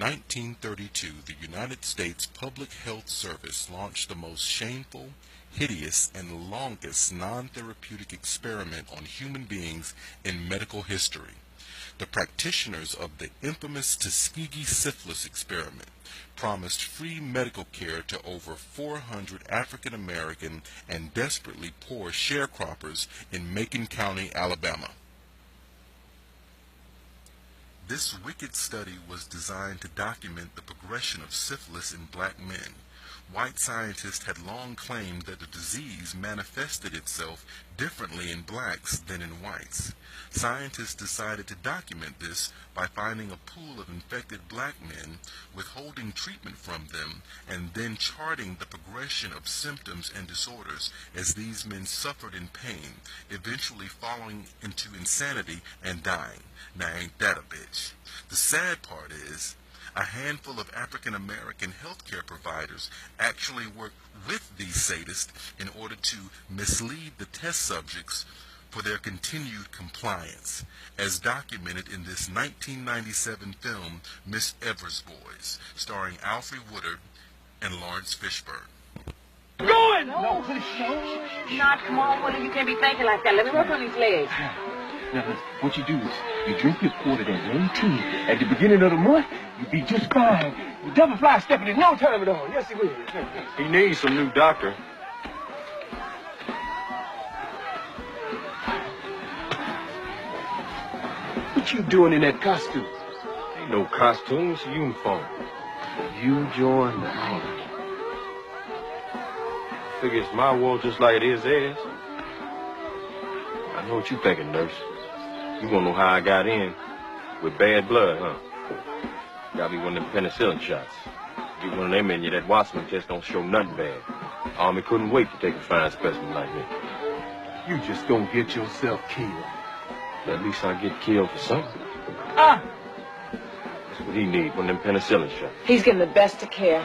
1932, the United States Public Health Service launched the most shameful, hideous, and longest non-therapeutic experiment on human beings in medical history. The practitioners of the infamous Tuskegee syphilis experiment promised free medical care to over 400 African American and desperately poor sharecroppers in Macon County, Alabama. This wicked study was designed to document the progression of syphilis in black men. White scientists had long claimed that the disease manifested itself differently in blacks than in whites. Scientists decided to document this by finding a pool of infected black men, withholding treatment from them, and then charting the progression of symptoms and disorders as these men suffered in pain, eventually falling into insanity and dying. Now ain't that a bitch? The sad part is, a handful of African American healthcare providers actually worked with these sadists in order to mislead the test subjects for their continued compliance, as documented in this 1997 film, Miss Evers Boys, starring Alfre Woodard and Lawrence Fishburne. Going! No, please. Nah, come on, Willie. You can't be thinking like that. Let me work on these legs. Now, listen, what you do is you drink your quarter that main tea at the beginning of the month, you'll be just fine. You double fly stepping in no time at all. Yes, he will. He needs some new doctor. What you doing in that costume? Ain't no costume, it's a uniform. You join the army. Figure it's my war just like it is theirs. I know what you thinking, nurse. You wanna know how I got in? With bad blood, huh? Got me one of them penicillin shots. Get one of them in you, that Watson test don't show nothing bad. Army couldn't wait to take a fine specimen like me. You just gonna get yourself killed. At least I get killed for something. Ah! That's what he need, one of them penicillin shots. He's getting the best of care.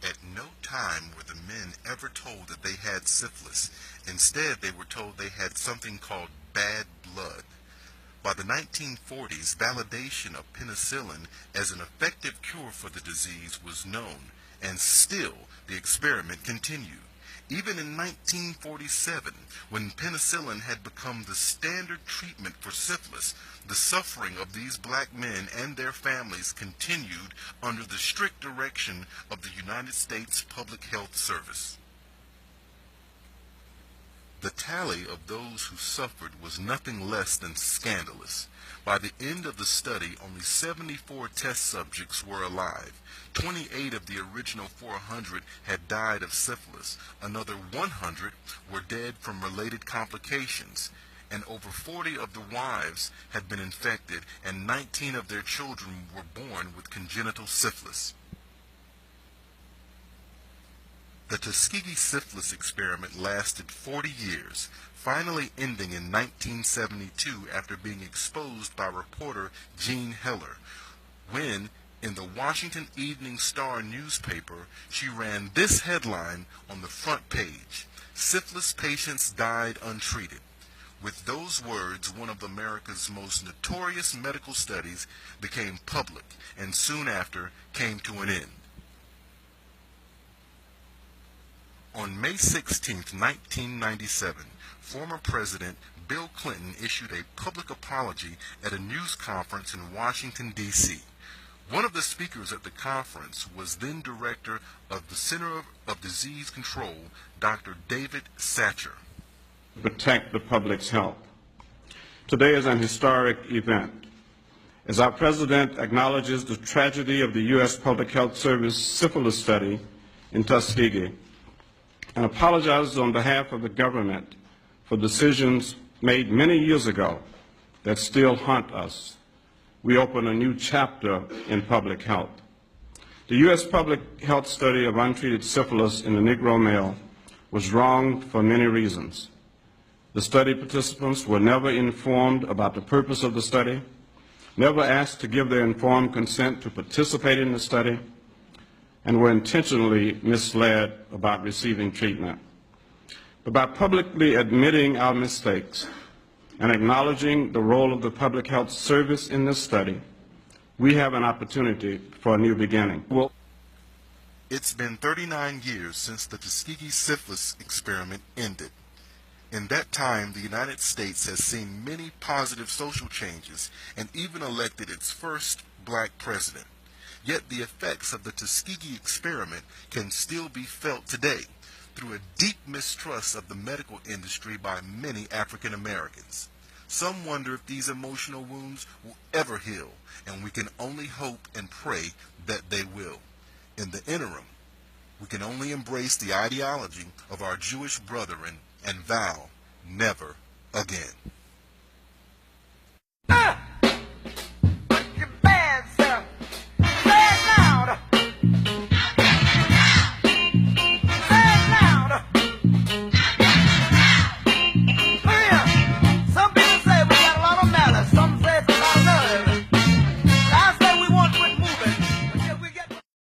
At no time were the men ever told that they had syphilis. Instead, they were told they had something called bad blood. By the 1940s, validation of penicillin as an effective cure for the disease was known, and still the experiment continued. Even in 1947, when penicillin had become the standard treatment for syphilis, the suffering of these black men and their families continued under the strict direction of the United States Public Health Service. The tally of those who suffered was nothing less than scandalous. By the end of the study, only 74 test subjects were alive. 28 of the original 400 had died of syphilis. Another 100 were dead from related complications. And over 40 of the wives had been infected, and 19 of their children were born with congenital syphilis. The Tuskegee syphilis experiment lasted 40 years, finally ending in 1972 after being exposed by reporter Jean Heller, when, in the Washington Evening Star newspaper, she ran this headline on the front page: "Syphilis patients died untreated." With those words, one of America's most notorious medical studies became public, and soon after came to an end. On May 16, 1997, former President Bill Clinton issued a public apology at a news conference in Washington, D.C. One of the speakers at the conference was then Director of the Center of Disease Control, Dr. David Satcher. Protect the public's health. Today is an historic event. As our President acknowledges the tragedy of the U.S. Public Health Service syphilis study in Tuskegee, and apologizes on behalf of the government for decisions made many years ago that still haunt us, we open a new chapter in public health. The U.S. Public Health study of untreated syphilis in the Negro male was wrong for many reasons. The study participants were never informed about the purpose of the study, never asked to give their informed consent to participate in the study, and were intentionally misled about receiving treatment. But by publicly admitting our mistakes and acknowledging the role of the Public Health Service in this study, we have an opportunity for a new beginning. It's been 39 years since the Tuskegee syphilis experiment ended. In that time, the United States has seen many positive social changes and even elected its first black president. Yet the effects of the Tuskegee experiment can still be felt today through a deep mistrust of the medical industry by many African Americans. Some wonder if these emotional wounds will ever heal, and we can only hope and pray that they will. In the interim, we can only embrace the ideology of our Jewish brethren and vow never again.